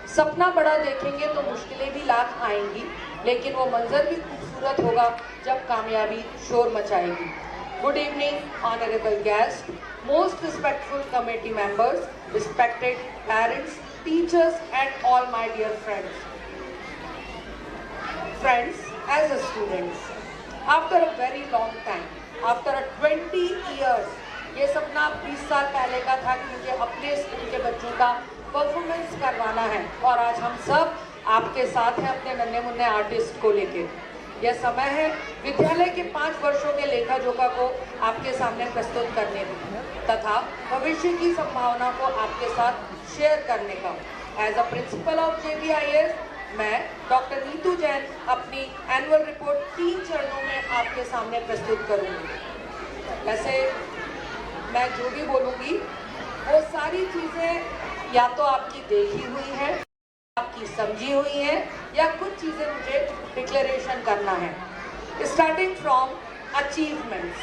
सपना बड़ा देखेंगे तो मुश्किलें भी लाख आएंगी, लेकिन वो मंजर भी खूबसूरत होगा जब कामयाबी शोर मचाएगी। Good evening, honorable guests, most respectful committee members, respected parents, teachers, and all my dear friends. Friends, as a students, after a very long time, after a 20 years, ये सपना 20 साल पहले का था कि मुझे अपने स्कूल के बच्चों का परफॉर्मेंस करवाना है, और आज हम सब आपके साथ हैं अपने नन्हे मुन्ने आर्टिस्ट को लेके। यह समय है विद्यालय के 5 वर्षों के लेखा जोखा को आपके सामने प्रस्तुत करने तथा भविष्य की संभावना को आपके साथ शेयर करने का। As a principal of JBIS मैं डॉक्टर नीतू जैन अपनी एनुअल रिपोर्ट 3 चरणों में आपके सामने प्रस्तुत करूंगी। वैसे मैं जो भी बोलूँगी वो सारी चीज़ें या तो आपकी देखी हुई है, आपकी समझी हुई है, या कुछ चीज़ें मुझे डिक्लेरेशन करना है। Starting from achievements.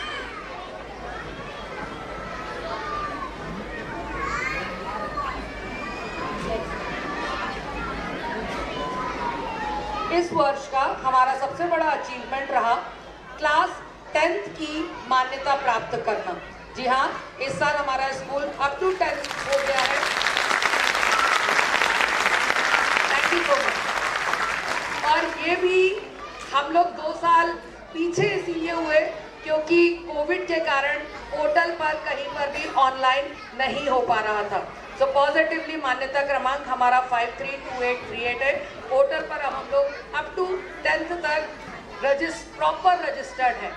इस वर्ष का हमारा सबसे बड़ा अचीवमेंट रहा क्लास 10th की मान्यता प्राप्त करना। जी हाँ, इस साल हमारा स्कूल अप टू 10th हो गया है। Thank you so much. और ये भी हम लोग 2 साल पीछे इसीलिए हुए क्योंकि कोविड के कारण पोर्टल पर कहीं पर भी ऑनलाइन नहीं हो पा रहा था। तो पॉजिटिवली मान्यता क्रमांक हमारा 532838 है। पोर्टल पर अब हम लोग अप टू 10th तक प्रॉपर रजिस्टर्ड है।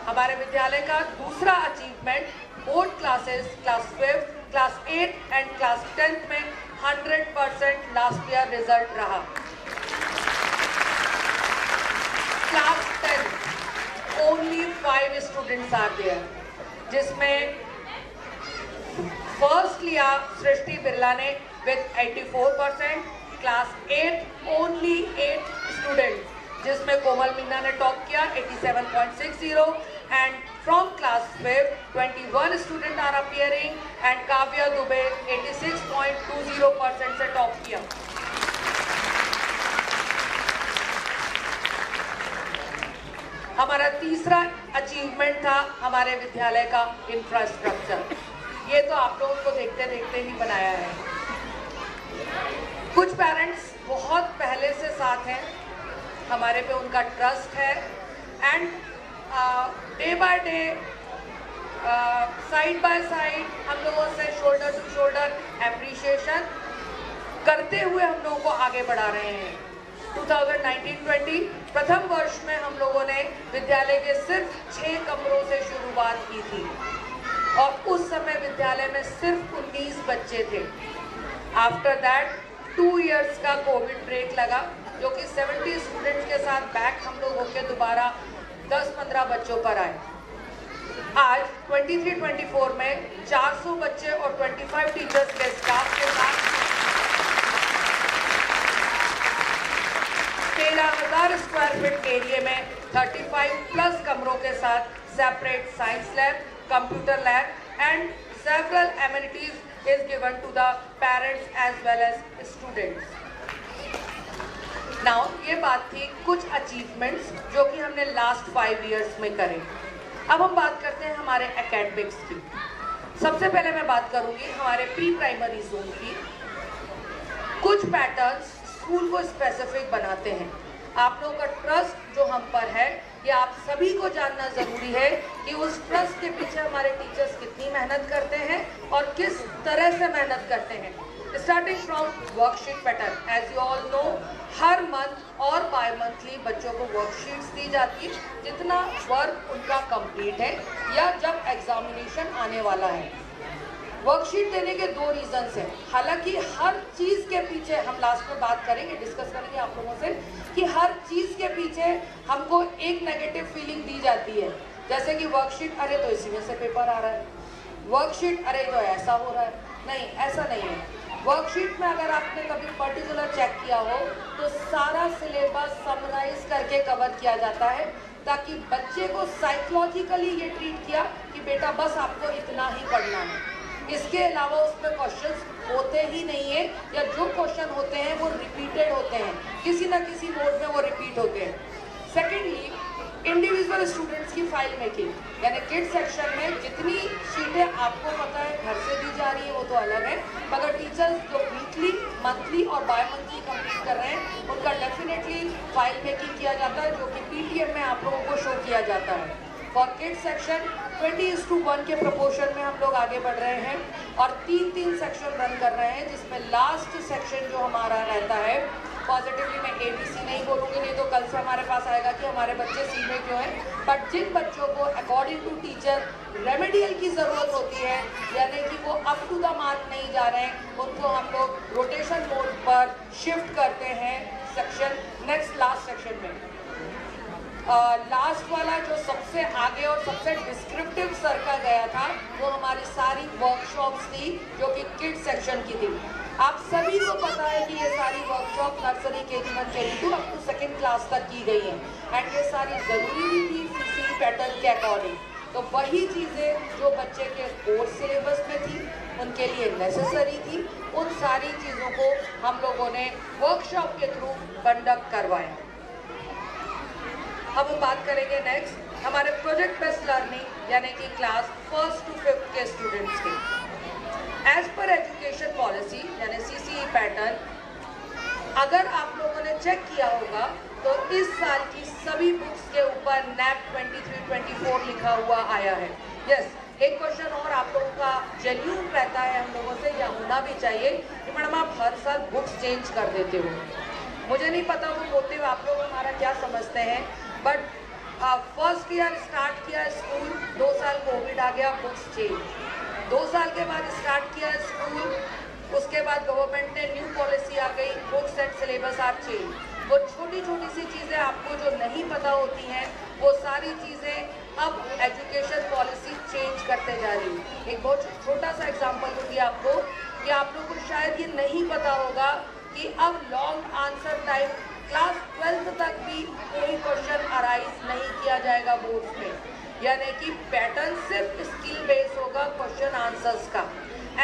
हमारे विद्यालय का दूसरा achievement board classes class 5, class 8 and class 10th में 100% लास्ट ईयर रिजल्ट रहा। Class 10 only 5 students are there, जिसमें फर्स्ट लिया सृष्टि बिरला ने विद 84%, क्लास 8 ओनली 8 स्टूडेंट्स, जिसमें कोमल मीना ने टॉप किया 87.60, and from class 5 21 student are appearing and Kavya Dubey 86.20% से टॉप किया। हमारा तीसरा अचीवमेंट था हमारे विद्यालय का इंफ्रास्ट्रक्चर। ये तो आप लोगों को देखते देखते ही बनाया है। कुछ पेरेंट्स बहुत पहले से साथ हैं, हमारे पे उनका ट्रस्ट है, and day by day side by side हम लोगों से शोल्डर टू शोल्डर एप्रिशिएशन करते हुए हम लोगों को आगे बढ़ा रहे हैं। 2019-20 प्रथम वर्ष में हम लोगों ने विद्यालय के सिर्फ 6 कमरों से शुरुआत की थी, और उस समय विद्यालय में सिर्फ 19 बच्चे थे। आफ्टर दैट 2 इयर्स का कोविड ब्रेक लगा, जो कि 70 स्टूडेंट्स के साथ बैक हम लोग होकर दोबारा 10-15 बच्चों पर आए। आज 23-24 में 400 बच्चे और 25 टीचर्स के स्टाफ के साथ 13,000 स्क्वायर फीट एरिया में 35+ कमरों के साथ separate science lab, computer lab and several amenities is given to the parents as well as students. Now ये बात थी कुछ अचीवमेंट्स जो कि हमने लास्ट 5 इयर्स में करे। अब हम बात करते हैं हमारे एकेडमिक्स की। सबसे पहले मैं बात करूंगी हमारे प्री प्राइमरी जोन की। कुछ पैटर्न्स स्कूल को स्पेसिफिक बनाते हैं। आप लोगों का ट्रस्ट जो हम पर है, ये आप सभी को जानना ज़रूरी है कि उस ट्रस्ट के पीछे हमारे टीचर्स कितनी मेहनत करते हैं और किस तरह से मेहनत करते हैं। Starting from worksheet pattern, as you all know, हर मंथ और बाय मंथली बच्चों को वर्कशीट्स दी जाती है, जितना वर्क उनका कंप्लीट है या जब एग्जामिनेशन आने वाला है। वर्कशीट देने के 2 रीजंस हैं। हालांकि हर चीज़ के पीछे हम लास्ट में बात करेंगे, डिस्कस करेंगे आप लोगों से कि हर चीज़ के पीछे हमको एक नेगेटिव फीलिंग दी जाती है, जैसे कि वर्कशीट, अरे तो इसी में से पेपर आ रहा है, वर्कशीट अरे तो ऐसा हो रहा है। नहीं, ऐसा नहीं है। वर्कशीट में अगर आपने कभी पर्टिकुलर चेक किया हो तो सारा सिलेबस समराइज करके कवर किया जाता है, ताकि बच्चे को साइकोलॉजिकली ये ट्रीट किया कि बेटा बस आपको इतना ही पढ़ना है। इसके अलावा उसमें क्वेश्चंस होते ही नहीं है, या जो क्वेश्चन होते ना किसी मोड में वो रिपीट होते हैं। सेकेंडली, इंडिविजुअल स्टूडेंट्स की फाइल मेकिंग, यानी किड सेक्शन में जितनी शीटें आपको पता है घर से दी जा रही है वो तो अलग है, मगर टीचर्स जो वीकली, मंथली और बाय मंथली कंप्लीट कर रहे हैं उनका डेफिनेटली फाइल मेकिंग किया जाता है, जो कि पीटीएम में आप लोगों को शो किया जाता है। फॉर किड सेक्शन 20:1 के प्रपोर्शन में हम लोग आगे बढ़ रहे हैं और 3 सेक्शन रन कर रहे हैं, जिसमें लास्ट सेक्शन जो हमारा रहता है, पॉजिटिवली मैं ABC नहीं बोलूँगी, नहीं तो कल से हमारे पास आएगा कि हमारे बच्चे C में क्यों हैं, बट जिन बच्चों को अकॉर्डिंग टू टीचर रेमेडियल की ज़रूरत होती है, यानी कि वो अप टू द मार्क नहीं जा रहे हैं, उनको हम लोग रोटेशन मोड पर शिफ्ट करते हैं सेक्शन नेक्स्ट लास्ट सेक्शन में। लास्ट वाला जो सबसे आगे और सबसे डिस्क्रिप्टिव सर का गया था वो हमारी सारी वर्कशॉप्स थी जो कि किड सेक्शन की थी। आप सभी को पता है कि ये सारी workshop nursery KG1 KG2 up to 2nd class तक की गई हैं एंड ये सारी ज़रूरी भी थी CCE पैटर्न के अकॉर्डिंग। तो वही चीज़ें जो बच्चे के कोर्स सिलेबस में थी, उनके लिए नेसेसरी थी, उन सारी चीज़ों को हम लोगों ने वर्कशॉप के थ्रू कंडक्ट करवाया। अब हम बात करेंगे नेक्स्ट हमारे प्रोजेक्ट बेस्ड लर्निंग यानी कि क्लास 1st to 5th के स्टूडेंट्स के। एज पर एजुकेशन पॉलिसी यानी CCE पैटर्न, अगर आप लोगों ने चेक किया होगा तो इस साल की सभी बुक्स के ऊपर NAP 23-24 लिखा हुआ आया है। यस, एक क्वेश्चन और आप लोगों का जेन्युइन रहता है हम लोगों से, या होना भी चाहिए कि मैडम आप हर साल बुक्स चेंज कर देते हो। मुझे नहीं पता वो बोलते हुए आप लोग हमारा क्या समझते हैं, बट फर्स्ट ईयर स्टार्ट किया स्कूल, 2 साल कोविड आ गया, बुक्स चेंज। 2 साल के बाद स्टार्ट किया स्कूल, उसके बाद गवर्नमेंट ने न्यू पॉलिसी आ गई, books and syllabus are change. वो छोटी छोटी सी चीज़ें आपको जो नहीं पता होती हैं वो सारी चीज़ें अब एजुकेशन पॉलिसी चेंज करते जा रही है। एक बहुत छोटा सा एग्जांपल दूंगी आपको कि आप लोगों को शायद ये नहीं पता होगा कि अब long answer type class 12th तक भी कोई क्वेश्चन अराइज नहीं किया जाएगा बोर्ड्स में, यानी कि पैटर्न सिर्फ स्किल बेस होगा क्वेश्चन आंसर्स का।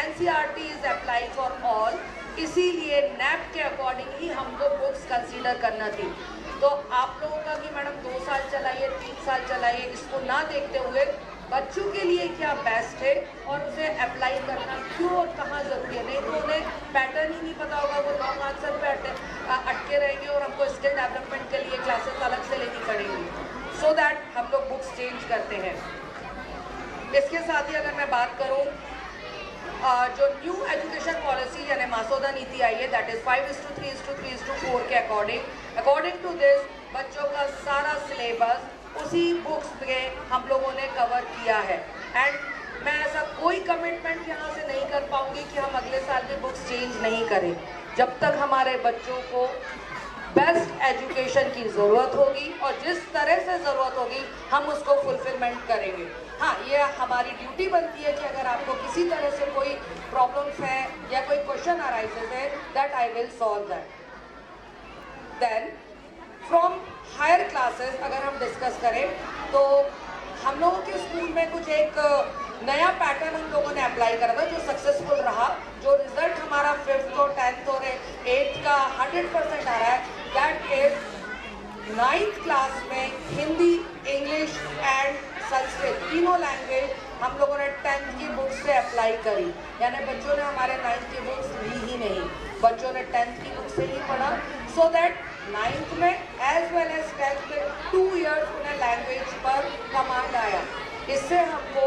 NCERT is apply for all, इसीलिए NAP के अकॉर्डिंग ही हमको बुक्स कंसीडर करना थी। तो आप लोगों का कि मैडम 2 साल चलाइए, 3 साल चलाइए, इसको ना देखते हुए बच्चों के लिए क्या बेस्ट है और उसे अप्लाई करना क्यों और कहाँ ज़रूरी है। नहीं तो उन्हें पैटर्न ही नहीं पता होगा, वो लॉन्ग आंसर पे अटके रहेंगे और हमको स्किल डेवलपमेंट के लिए क्लासेस अलग से लेनी पड़ेंगी। सो दैट हम लोग बुक्स चेंज करते हैं। इसके साथ ही अगर मैं बात करूँ जो न्यू एजुकेशन पॉलिसी यानी मसौदा नीति आई है, दैट इज़ 5:3:3:4 के अकॉर्डिंग टू दिस बच्चों का सारा सिलेबस उसी बुक्स में हम लोगों ने कवर किया है। एंड मैं ऐसा कोई कमिटमेंट यहाँ से नहीं कर पाऊँगी कि हम अगले साल भी बुक्स चेंज नहीं करें, जब तक हमारे बच्चों को बेस्ट एजुकेशन की ज़रूरत होगी और जिस तरह से ज़रूरत होगी हम उसको फुलफिलमेंट करेंगे। हाँ, ये हमारी ड्यूटी बनती है कि अगर आपको किसी तरह से कोई प्रॉब्लम्स है या कोई क्वेश्चन अराइजेस है, that I will solve that. Then from higher classes अगर हम डिस्कस करें तो हम लोगों के स्कूल में कुछ एक नया पैटर्न हम लोगों ने अप्लाई करा था जो सक्सेसफुल रहा। जो रिजल्ट हमारा 5th और 10th और 8th का 100% आ रहा है, दैट इज 9th क्लास में हिंदी, इंग्लिश एंड संस्कृत तीनों लैंग्वेज हम लोगों ने 10th की बुक्स से अप्लाई करी। यानी बच्चों ने हमारे 9th की बुक्स ली ही नहीं, बच्चों ने 10th की बुक से ही पढ़ा, सो दैट 9th में एज वेल एज 10th में 2 इयर्स उन्हें लैंग्वेज पर कमांड आया। इससे हमको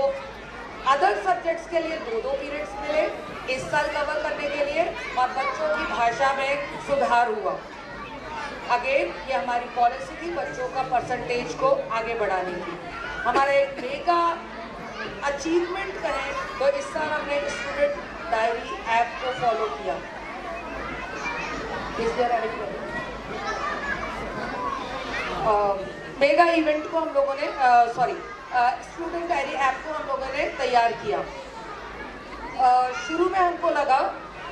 अदर सब्जेक्ट्स के लिए 2-2 पीरियड्स मिले इस साल कवर करने के लिए और बच्चों की भाषा में सुधार हुआ। अगेन ये हमारी पॉलिसी थी बच्चों का परसेंटेज को आगे बढ़ाने की। हमारा एक मेगा अचीवमेंट करें तो इस साल हमने स्टूडेंट डायरी ऐप को फॉलो किया। मेगा इवेंट को हम लोगों ने स्टूडेंट डायरी ऐप को हम लोगों ने तैयार किया। शुरू में हमको लगा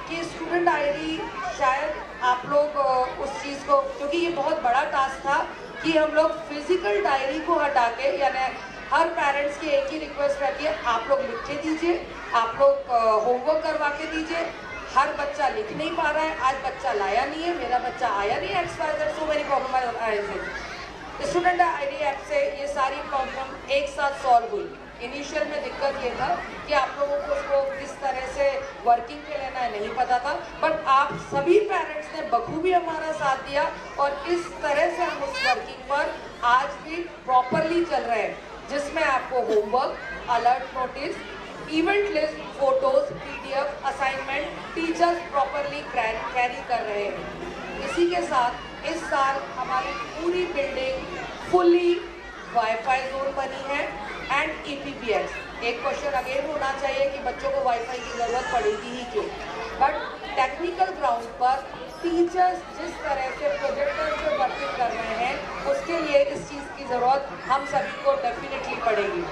कि स्टूडेंट डायरी शायद आप लोग उस चीज़ को, क्योंकि ये बहुत बड़ा टास्क था कि हम लोग फिजिकल डायरी को हटा के, यानी हर पेरेंट्स की एक ही रिक्वेस्ट रहती है, आप लोग लिख के दीजिए, आप लोग होमवर्क करवा के दीजिए, हर बच्चा लिख नहीं पा रहा है, आज बच्चा लाया नहीं है, मेरा बच्चा आया नहीं है, XYZ so many problem. Student ID app से ये सारी प्रॉब्लम एक साथ सॉल्व हुई। इनिशियल में दिक्कत ये था कि आप लोगों को उसको किस तरह से वर्किंग पे लेना है नहीं पता था, बट आप सभी पेरेंट्स ने बखूबी हमारा साथ दिया और इस तरह से हम उस वर्किंग पर आज भी प्रॉपरली चल रहे हैं, जिसमें आपको homework, alert notice, event list, photos, PDF, assignment teachers properly carry कर रहे हैं। इसी के साथ इस साल हमारी पूरी बिल्डिंग फुली वाईफाई जोन बनी है एंड EPPX। एक क्वेश्चन अगेन होना चाहिए कि बच्चों को वाईफाई की ज़रूरत पड़ेगी ही क्यों, बट टेक्निकल ग्राउंड पर टीचर्स जिस तरह से प्रोजेक्टर से वर्किंग कर रहे हैं उसके लिए इस चीज़ की ज़रूरत हम सभी को डेफिनेटली पड़ेगी।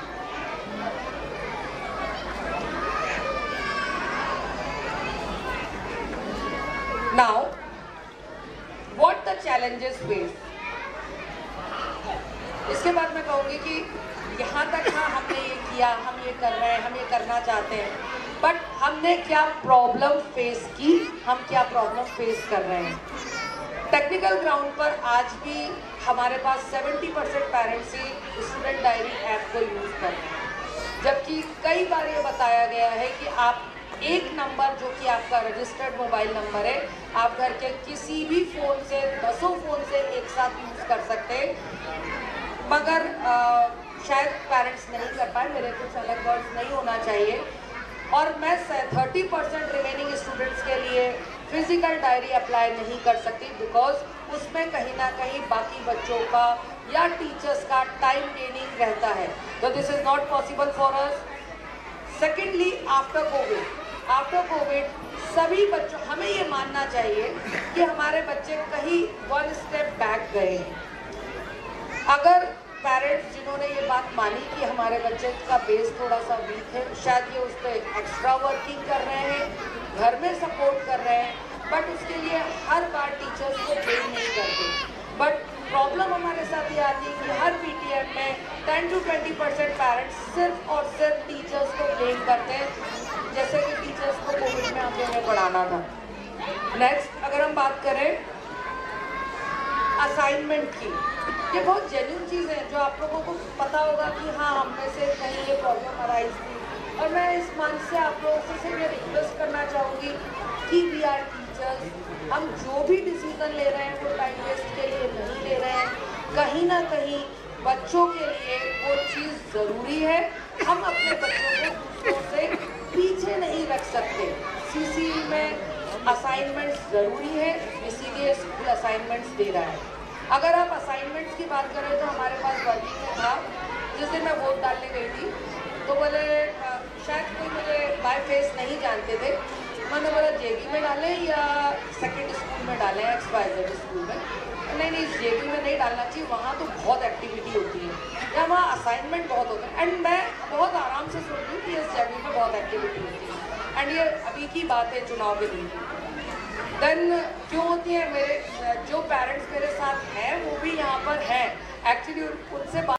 Now what the challenges face. इसके बाद मैं कहूँगी कि यहाँ तक हाँ हमने ये किया, हम ये कर रहे हैं, हम ये करना चाहते हैं, बट हमने क्या प्रॉब्लम फेस की, हम क्या प्रॉब्लम फेस कर रहे हैं। टेक्निकल ग्राउंड पर आज भी हमारे पास 70% पेरेंट्स ही स्टूडेंट डायरी ऐप को यूज़ कर रहे हैं, जबकि कई बार ये बताया गया है कि आप एक नंबर जो कि आपका रजिस्टर्ड मोबाइल नंबर है, आप घर के किसी भी फ़ोन से 10 फ़ोन से एक साथ यूज़ कर सकते हैं, मगर शायद पेरेंट्स नहीं कर पाए, मेरे कुछ अलग वर्ड्स नहीं होना चाहिए। और मैं 30% रिमेनिंग स्टूडेंट्स के लिए फिजिकल डायरी अप्लाई नहीं कर सकती, बिकॉज उसमें कहीं ना कहीं बाकी बच्चों का या टीचर्स का टाइम गेनिंग रहता है, तो this is not possible for us. Secondly, after Covid सभी बच्चों, हमें ये मानना चाहिए कि हमारे बच्चे कहीं 1 स्टेप बैक गए हैं। अगर पेरेंट्स जिन्होंने ये बात मानी कि हमारे बच्चे का बेस थोड़ा सा वीक है, शायद ये उस पर एक्स्ट्रा वर्किंग कर रहे हैं, घर में सपोर्ट कर रहे हैं, बट उसके लिए हर बार टीचर्स को ब्लेम नहीं करते। बट प्रॉब्लम हमारे साथ ये आती है कि हर PTM में 10 to 20% पेरेंट्स सिर्फ और सिर्फ टीचर्स को ब्लेम करते हैं, जैसे कि टीचर्स को कोविड में हम लोगों ने पढ़ाना था। नेक्स्ट, अगर हम बात करें असाइनमेंट की, ये बहुत जेन्युइन चीज़ है जो आप लोगों को पता होगा कि हाँ हमने से कहीं ये प्रॉब्लम अराइज थी, और मैं इस मंच से आप लोगों से सिर्फ ये रिक्वेस्ट करना चाहूँगी कि वी आर टीचर्स, हम जो भी डिसीजन ले रहे हैं वो टाइम वेस्ट के लिए नहीं ले रहे हैं, कहीं ना कहीं बच्चों के लिए वो चीज़ ज़रूरी है। हम अपने बच्चों को दूसरों से पीछे नहीं रख सकते। CC में असाइनमेंट्स ज़रूरी है, इसीलिए स्कूल असाइनमेंट्स दे रहा है। अगर आप असाइनमेंट्स की बात करें तो हमारे पास वर्किंग में था, जिस दिन मैं वोट डालने गई थी तो बोले शायद कोई मुझे बाय फेस नहीं जानते थे, मैंने बोला JB में डालें या सेकेंड स्कूल में डालें, XYZ स्कूल में। नहीं, JB में नहीं डालना चाहिए, वहाँ तो बहुत एक्टिविटी होती है या वहाँ असाइनमेंट बहुत होता है। एंड मैं बहुत आराम से सोच रही हूँ कि इस JB में बहुत एक्टिविटी होती है, एंड ये अभी की बात है चुनाव के दिन की। देन क्यों होती है, मेरे जो पेरेंट्स मेरे साथ हैं वो भी यहाँ पर हैं, एक्चुअली उनसे बात,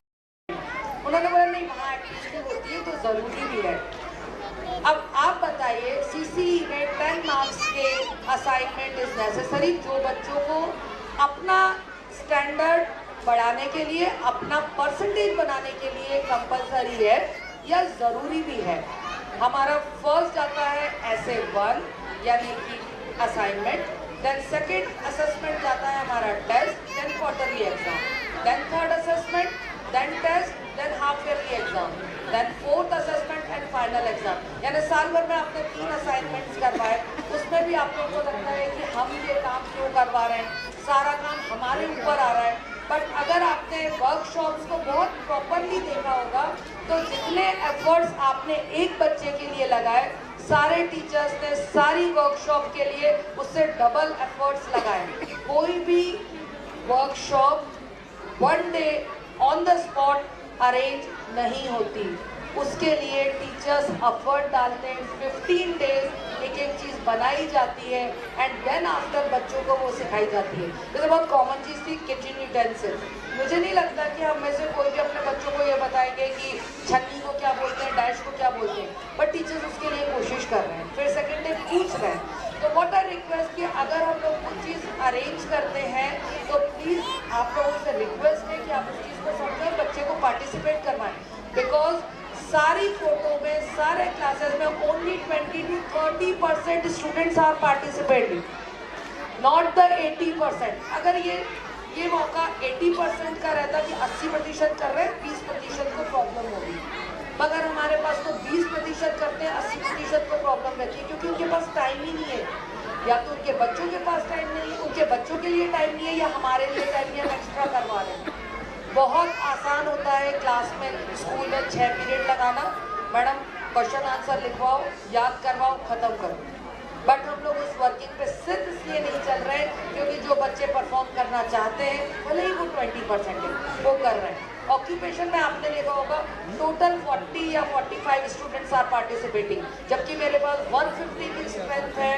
उन्होंने बोला नहीं वहाँ एक्टिविटी होती है तो ज़रूरी भी है। अब आप बताइए, CC में 10 मार्क्स के असाइनमेंट इज़ नेसेसरी, जो बच्चों को अपना स्टैंडर्ड बढ़ाने के लिए, अपना परसेंटेज बनाने के लिए कंपलसरी है या ज़रूरी भी है। हमारा फर्स्ट आता है ऐसे 1 यानी कि असाइनमेंट, देन सेकेंड असेसमेंट जाता है हमारा test, then quarterly exam, then third assessment, then test, then half yearly exam, then fourth assessment and final exam. यानी साल भर में आपने 3 असाइनमेंट्स करवाए, उसमें भी आप लोगों को लगता है कि हम ये काम क्यों करवा रहे हैं, सारा काम हमारे ऊपर आ रहा है। बट अगर आपने वर्कशॉप्स को बहुत प्रॉपरली देखा होगा तो जितने एफर्ट्स आपने एक बच्चे के लिए लगाए, सारे टीचर्स ने सारी वर्कशॉप के लिए उससे डबल एफर्ट्स लगाए। कोई भी workshop 1 day on the spot arrange नहीं होती, उसके लिए टीचर्स एफर्ट डालते हैं, 15 डेज एक एक चीज़ बनाई जाती है एंड देन आफ्टर बच्चों को वो सिखाई जाती है। जैसे बहुत कॉमन चीज़ थी किचन यूटेंसिल्स, मुझे नहीं लगता कि हम में से कोई भी अपने बच्चों को ये बताएंगे कि छन्नी को क्या बोलते हैं, डैश को क्या बोलते हैं, बट टीचर्स उसके लिए कोशिश कर रहे हैं। फिर सेकेंड डे पूछ रहे हैं तो व्हाट आई रिक्वेस्ट कि अगर हम लोग कुछ चीज़ अरेंज करते हैं तो प्लीज़ आप लोगों से रिक्वेस्ट है कि आप उस चीज़ को समझें, बच्चे को पार्टिसिपेट करवाएं, बिकॉज सारी फोटो में सारे क्लासेस में only 20 to 30% students are participating, not the 80%। अगर ये मौका 80% का रहता कि 80% कर रहे हैं, 20% को प्रॉब्लम होगी, मगर हमारे पास तो 20% करते हैं, 80% को प्रॉब्लम रहती है, क्योंकि उनके पास टाइम ही नहीं है, या तो उनके बच्चों के पास टाइम नहीं है, उनके बच्चों के लिए टाइम नहीं है, या हमारे लिए टाइम नहीं है, हम एक्स्ट्रा करवा रहे हैं। बहुत आसान होता है क्लास में, स्कूल में 6 पीरियड लगाना, मैडम क्वेश्चन आंसर लिखवाओ, याद करवाओ, ख़त्म करो। बट हम लोग उस वर्किंग पे सिर्फ इसलिए नहीं चल रहे हैं क्योंकि जो बच्चे परफॉर्म करना चाहते हैं, भले ही वो 20% है, वो कर रहे हैं। ऑक्यूपेशन में आपने देखा होगा टोटल 40 या 45 स्टूडेंट्स आर पार्टिसिपेटिंग, जबकि मेरे पास 150 की स्ट्रेंथ है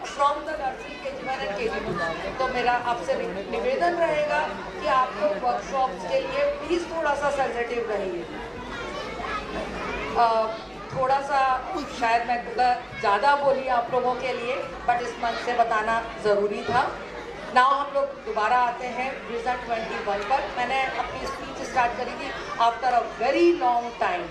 from the nursery KG1 and KG2। तो मेरा आपसे निवेदन रहेगा कि आप लोग वर्कशॉप्स के लिए प्लीज़ थोड़ा सा सेंसिटिव रहिए। थोड़ा सा शायद मैं थोड़ा ज़्यादा बोली आप लोगों के लिए, बट इस मंच से बताना ज़रूरी था। नाउ हम लोग दोबारा आते हैं विजन 21 पर। मैंने अपनी स्पीच स्टार्ट करी थी after a very long time.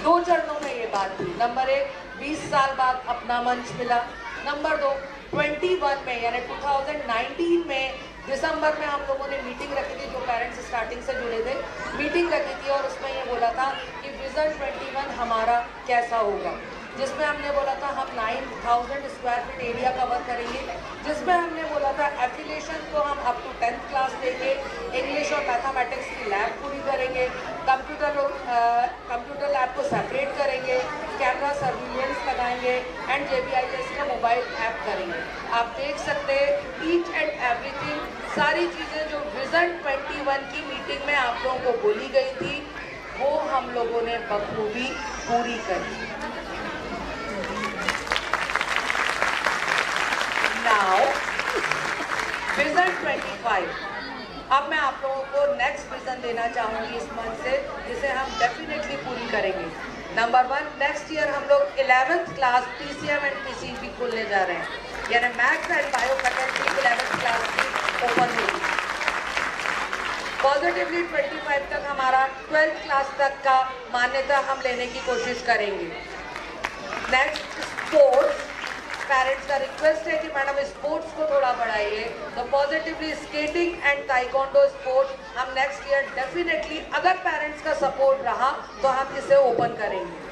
2 चरणों में ये बात थी। नंबर 1, 20 साल बाद अपना मंच मिला। नंबर 2, 21 में यानी 2019 में दिसंबर में हम लोगों ने मीटिंग रखी थी, जो पेरेंट्स स्टार्टिंग से जुड़े थे, मीटिंग रखी थी, और उसमें ये बोला था कि विजन 21 हमारा कैसा होगा, जिसमें हमने बोला था हम 9000 स्क्वायर फीट एरिया कवर करेंगे, जिसमें हमने बोला था एफिलिएशन को हम अप टू 10th क्लास देंगे, इंग्लिश और मैथमेटिक्स की लैब पूरी करेंगे, कंप्यूटर लैब को सेपरेट करेंगे, कैमरा सर्विलेंस लगाएंगे एंड JBIS का मोबाइल ऐप करेंगे। आप देख सकते हैं ईच एंड एवरीथिंग, सारी चीज़ें जो विजन 21 की मीटिंग में आप लोगों को बोली गई थी, वो हम लोगों ने बखूबी पूरी करी। नाउ विजन 25, अब मैं आप लोगों को नेक्स्ट विजन देना चाहूँगी इस मंच से, जिसे हम डेफिनेटली पूरी करेंगे। नंबर 1, नेक्स्ट ईयर हम लोग 11th class PCM and PCB खोलने जा रहे हैं, यानी maths and bio faculty 11th class की ओपन होगी। पॉजिटिवली 25 तक हमारा 12th क्लास तक का मान्यता हम लेने की कोशिश करेंगे। नेक्स्ट स्पोर्ट्स, पेरेंट्स का रिक्वेस्ट है कि मैडम स्पोर्ट्स को थोड़ा बढ़ाइए, तो positively skating and taekwondo sports हम नेक्स्ट ईयर डेफिनेटली, अगर पेरेंट्स का सपोर्ट रहा तो हम इसे ओपन करेंगे।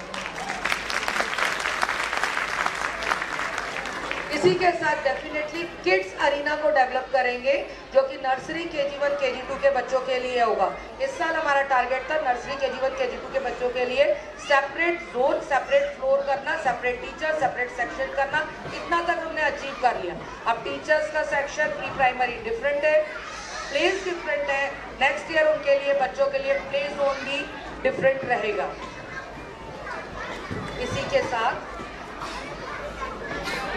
इसी के साथ डेफिनेटली किड्स अरीना को डेवलप करेंगे, जो कि नर्सरी KG1 KG2 के बच्चों के लिए होगा। इस साल हमारा टारगेट था नर्सरी KG1 KG2 के बच्चों के लिए सेपरेट जोन, सेपरेट फ्लोर करना, सेपरेट टीचर, सेपरेट सेक्शन करना। इतना तक हमने अचीव कर लिया। अब टीचर्स का सेक्शन प्री प्राइमरी डिफरेंट है, प्लेस डिफरेंट है। नेक्स्ट ईयर उनके लिए, बच्चों के लिए प्ले जोन भी डिफरेंट रहेगा। इसी के साथ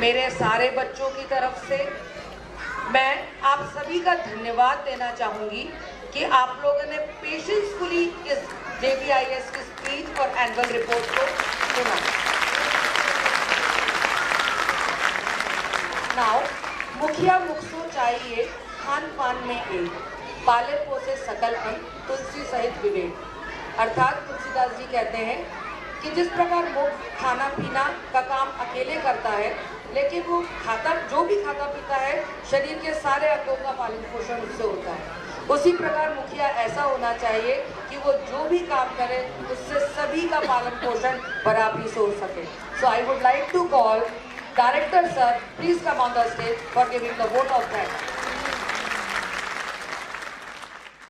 मेरे सारे बच्चों की तरफ से मैं आप सभी का धन्यवाद देना चाहूँगी कि आप लोगों ने पेशेंसफुली इस JBIS की स्पीच और एनुअल रिपोर्ट को सुना। नाउ मुखिया मुखसो चाहिए खान पान में एक, पाले पोसे सकल अंग, तुलसी सहित विवेक। अर्थात तुलसीदास जी कहते हैं कि जिस प्रकार मुख खाना पीना का काम अकेले करता है, लेकिन वो जो भी खाता पीता है, शरीर के सारे अंगों का पालन पोषण उससे होता है, उसी प्रकार मुखिया ऐसा होना चाहिए कि वो जो भी काम करे उससे सभी का पालन पोषण बराबरी से हो सके। So I would like to call director sir, please come on the stage for giving the vote of thanks.